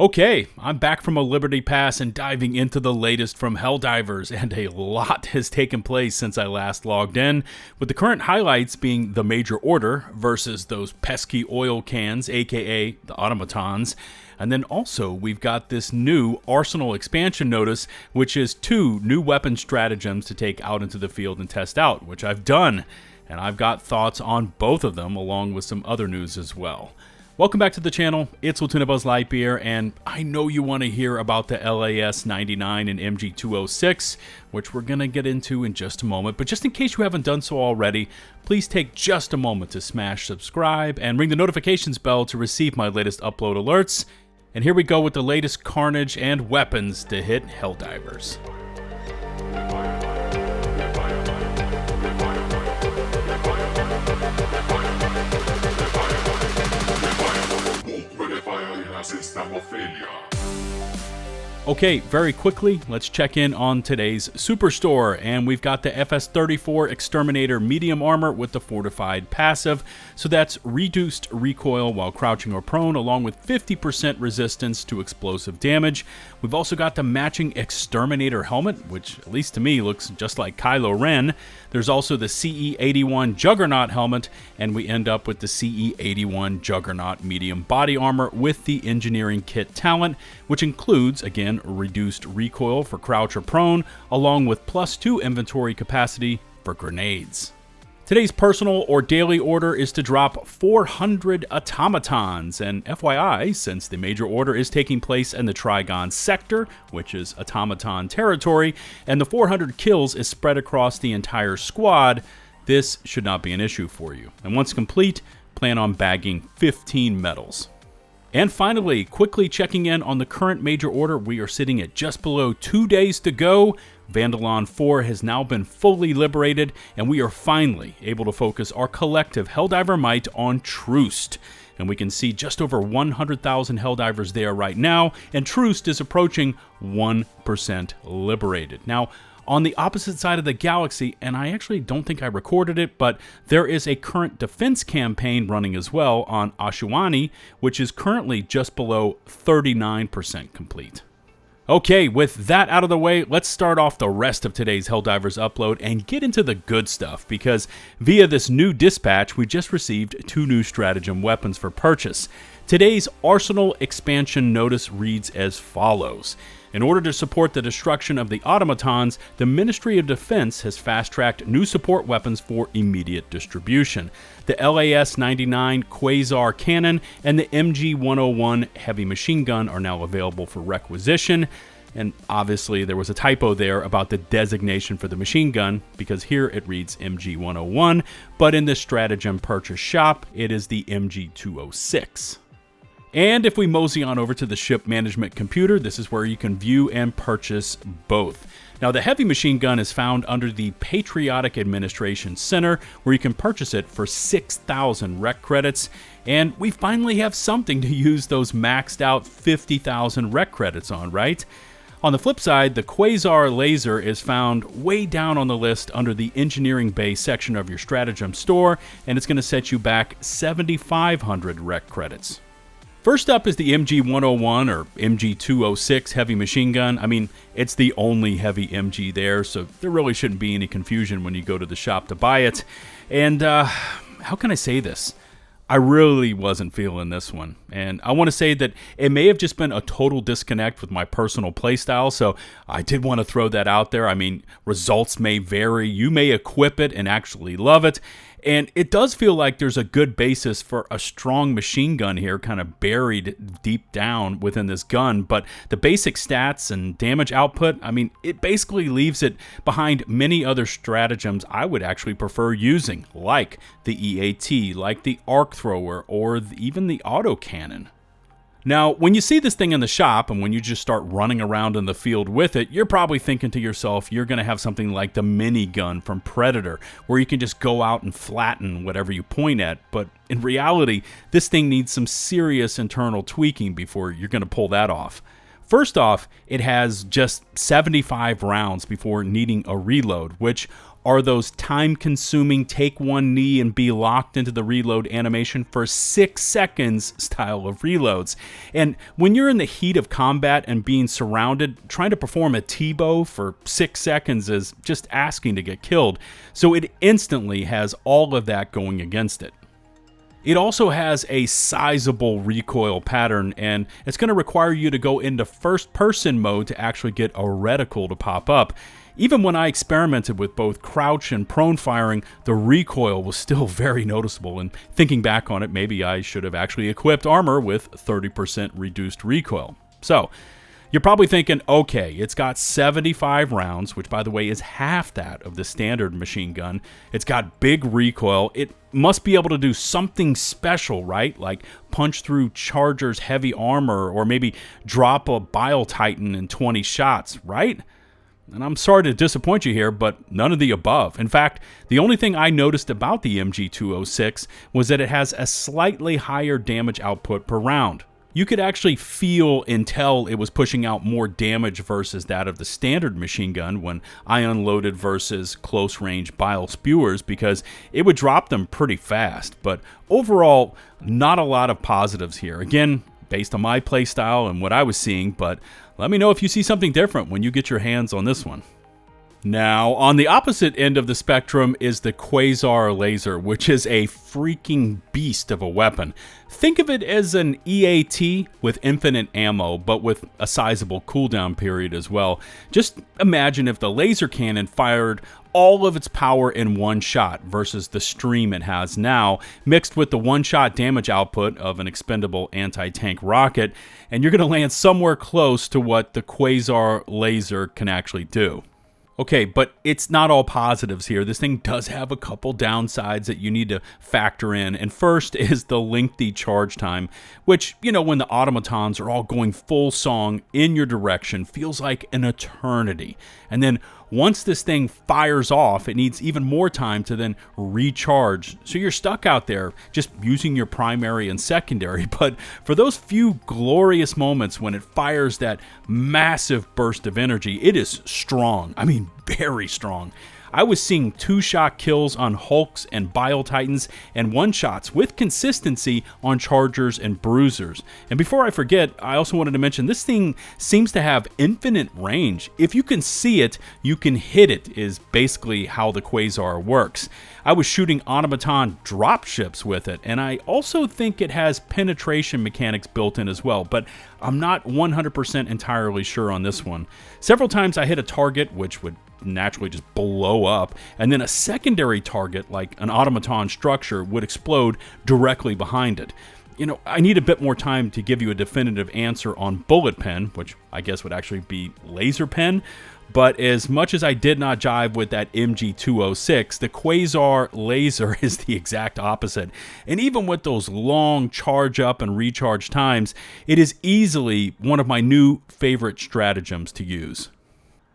Okay, I'm back from a Liberty Pass and diving into the latest from Helldivers, and a lot has taken place since I last logged in, with the current highlights being the Major Order versus those pesky oil cans, aka the automatons. And then also, we've got this new Arsenal expansion notice, which is 2 new weapon stratagems to take out into the field and test out, which I've done. And I've got thoughts on both of them, along with some other news as well. Welcome back to the channel. It's LtBuzzLitebeer, and I know you want to hear about the LAS-99 and MG-206, which we're going to get into in just a moment. But just in case you haven't done so already, please take just a moment to smash subscribe and ring the notifications bell to receive my latest upload alerts. And here we go with the latest carnage and weapons to hit Helldivers. Okay, very quickly, let's check in on today's Superstore, and we've got the FS-34 Exterminator medium armor with the fortified passive, so that's reduced recoil while crouching or prone, along with 50% resistance to explosive damage. We've also got the matching Exterminator helmet, which at least to me looks just like Kylo Ren. There's also the CE-81 Juggernaut helmet, and we end up with the CE-81 Juggernaut medium body armor with the engineering kit talent, which includes, again, reduced recoil for crouch or prone, along with +2 inventory capacity for grenades. Today's personal or daily order is to drop 400 automatons, and FYI, since the major order is taking place in the Trigon sector, which is automaton territory, and the 400 kills is spread across the entire squad, this should not be an issue for you. And once complete, plan on bagging 15 medals. And finally, quickly checking in on the current major order, we are sitting at just below 2 days to go. Vandalon 4 has now been fully liberated, and we are finally able to focus our collective Helldiver might on Troost. And we can see just over 100,000 Helldivers there right now, and Troost is approaching 1% liberated. Now, on the opposite side of the galaxy, and I actually don't think I recorded it, but there is a current defense campaign running as well on Ashuani, which is currently just below 39% complete. Okay, with that out of the way, let's start off the rest of today's Helldivers upload and get into the good stuff, because via this new dispatch, we just received 2 new Stratagem weapons for purchase. Today's Arsenal expansion notice reads as follows. In order to support the destruction of the automatons, the Ministry of Defense has fast-tracked new support weapons for immediate distribution. The LAS-99 Quasar cannon and the MG-101 heavy machine gun are now available for requisition. And obviously there was a typo there about the designation for the machine gun, because here it reads MG-101, but in the Stratagem purchase shop, it is the MG-206. And if we mosey on over to the ship management computer, this is where you can view and purchase both. Now, the heavy machine gun is found under the Patriotic Administration Center, where you can purchase it for 6,000 rec credits. And we finally have something to use those maxed out 50,000 rec credits on, right? On the flip side, the Quasar laser is found way down on the list under the Engineering Bay section of your Stratagem store, and it's going to set you back 7,500 rec credits. First up is the MG-101 or MG-206 heavy machine gun. I mean, it's the only heavy MG there, so there really shouldn't be any confusion when you go to the shop to buy it. And how can I say this? I really wasn't feeling this one, and I want to say that it may have just been a total disconnect with my personal playstyle, so I did want to throw that out there. I mean, results may vary. You may equip it and actually love it, and it does feel like there's a good basis for a strong machine gun here, kind of buried deep down within this gun, but the basic stats and damage output, I mean, it basically leaves it behind many other stratagems I would actually prefer using, like the EAT, like the arc thrower, or even the autocannon. Now, when you see this thing in the shop and when you just start running around in the field with it, you're probably thinking to yourself, you're going to have something like the minigun from Predator, where you can just go out and flatten whatever you point at. But in reality, this thing needs some serious internal tweaking before you're going to pull that off. First off, it has just 75 rounds before needing a reload, which are those time-consuming take one knee and be locked into the reload animation for 6 seconds style of reloads. And when you're in the heat of combat and being surrounded, trying to perform a T-bow for 6 seconds is just asking to get killed. So it instantly has all of that going against it. It also has a sizable recoil pattern, and it's going to require you to go into first-person mode to actually get a reticle to pop up. Even when I experimented with both crouch and prone firing, the recoil was still very noticeable, and thinking back on it, maybe I should have actually equipped armor with 30% reduced recoil. So, you're probably thinking, okay, it's got 75 rounds, which by the way is half that of the standard machine gun. It's got big recoil. It must be able to do something special, right? Like punch through Charger's heavy armor, or maybe drop a Bile Titan in 20 shots, right? And I'm sorry to disappoint you here, but none of the above. In fact, the only thing I noticed about the MG206 was that it has a slightly higher damage output per round. You could actually feel and tell it was pushing out more damage versus that of the standard machine gun when I unloaded versus close-range bile spewers, because it would drop them pretty fast. But overall, not a lot of positives here. Again, based on my playstyle and what I was seeing, but let me know if you see something different when you get your hands on this one. Now, on the opposite end of the spectrum is the Quasar laser, which is a freaking beast of a weapon. Think of it as an EAT with infinite ammo, but with a sizable cooldown period as well. Just imagine if the laser cannon fired all of its power in one shot versus the stream it has now, mixed with the one-shot damage output of an expendable anti-tank rocket, and you're going to land somewhere close to what the Quasar laser can actually do. Okay, but it's not all positives here. This thing does have a couple downsides that you need to factor in. And first is the lengthy charge time, which, you know, when the automatons are all going full song in your direction, feels like an eternity. And then once this thing fires off, it needs even more time to then recharge. So you're stuck out there just using your primary and secondary. But for those few glorious moments when it fires that massive burst of energy, it is strong. I mean, very strong. I was seeing 2-shot kills on Hulks and Bile Titans and 1-shots with consistency on Chargers and Bruisers. And before I forget, I also wanted to mention this thing seems to have infinite range. If you can see it, you can hit it, is basically how the Quasar works. I was shooting automaton dropships with it, and I also think it has penetration mechanics built in as well, but I'm not 100% entirely sure on this one. Several times I hit a target which would naturally just blow up, and then a secondary target like an automaton structure would explode directly behind it. You know, I need a bit more time to give you a definitive answer on bullet pen, which I guess would actually be laser pen, but as much as I did not jive with that MG206, the Quasar laser is the exact opposite. And even with those long charge up and recharge times, it is easily one of my new favorite stratagems to use.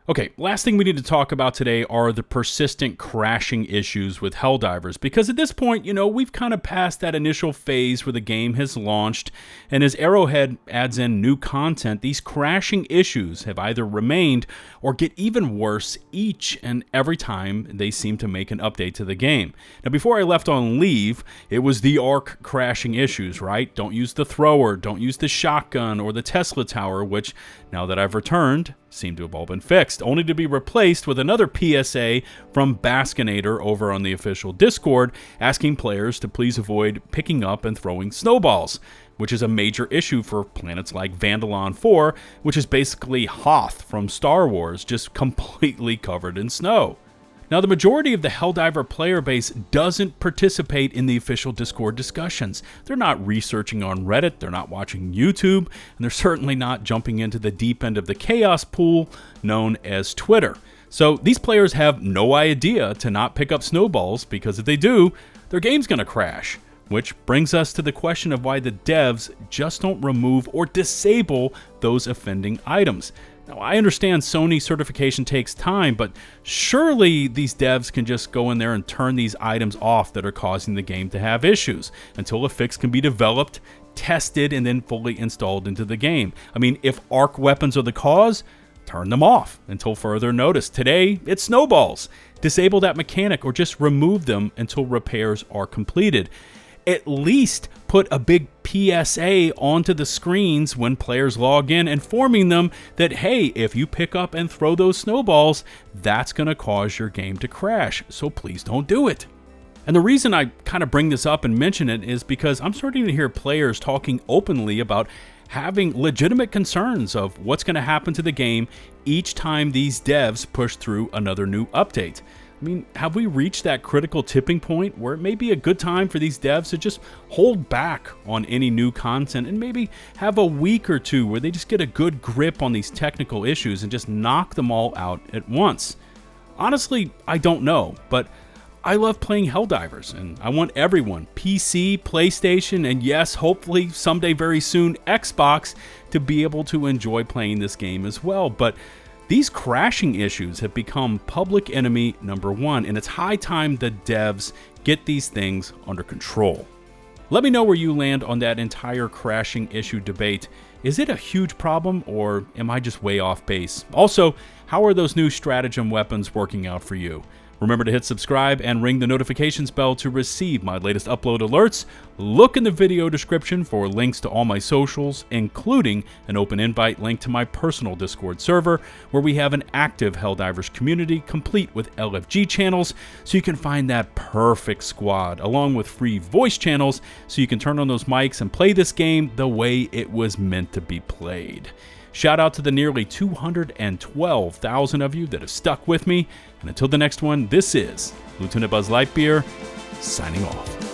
Okay, last thing we need to talk about today are the persistent crashing issues with Helldivers, because at this point, you know, we've kind of passed that initial phase where the game has launched, and as Arrowhead adds in new content, these crashing issues have either remained or get even worse each and every time they seem to make an update to the game. Now, before I left on leave, it was the Arc crashing issues, right? Don't use the thrower, don't use the shotgun or the Tesla tower, which, now that I've returned, seem to have all been fixed, only to be replaced with another PSA from Baskinator over on the official Discord, asking players to please avoid picking up and throwing snowballs, which is a major issue for planets like Vandalon 4, which is basically Hoth from Star Wars, just completely covered in snow. Now, the majority of the Helldiver player base doesn't participate in the official Discord discussions. They're not researching on Reddit, they're not watching YouTube, and they're certainly not jumping into the deep end of the chaos pool known as Twitter. So these players have no idea to not pick up snowballs, because if they do, their game's gonna crash. Which brings us to the question of why the devs just don't remove or disable those offending items. Now, I understand Sony certification takes time, but surely these devs can just go in there and turn these items off that are causing the game to have issues until a fix can be developed, tested, and then fully installed into the game. I mean, if arc weapons are the cause, turn them off until further notice. Today, it's snowballs. Disable that mechanic or just remove them until repairs are completed. At least put a big PSA onto the screens when players log in, informing them that, hey, if you pick up and throw those snowballs, that's going to cause your game to crash, so please don't do it. And the reason I kind of bring this up and mention it is because I'm starting to hear players talking openly about having legitimate concerns of what's going to happen to the game each time these devs push through another new update. I mean, have we reached that critical tipping point where it may be a good time for these devs to just hold back on any new content and maybe have a week or two where they just get a good grip on these technical issues and just knock them all out at once? Honestly, I don't know, but I love playing Helldivers, and I want everyone, PC, PlayStation, and yes, hopefully someday very soon, Xbox, to be able to enjoy playing this game as well. But these crashing issues have become public enemy #1, and it's high time the devs get these things under control. Let me know where you land on that entire crashing issue debate. Is it a huge problem, or am I just way off base? Also, how are those new stratagem weapons working out for you? Remember to hit subscribe and ring the notifications bell to receive my latest upload alerts. Look in the video description for links to all my socials, including an open invite link to my personal Discord server, where we have an active Helldivers community complete with LFG channels, so you can find that perfect squad, along with free voice channels, so you can turn on those mics and play this game the way it was meant to be played. Shout out to the nearly 212,000 of you that have stuck with me. And until the next one, this is LtBuzzLitebeer signing off.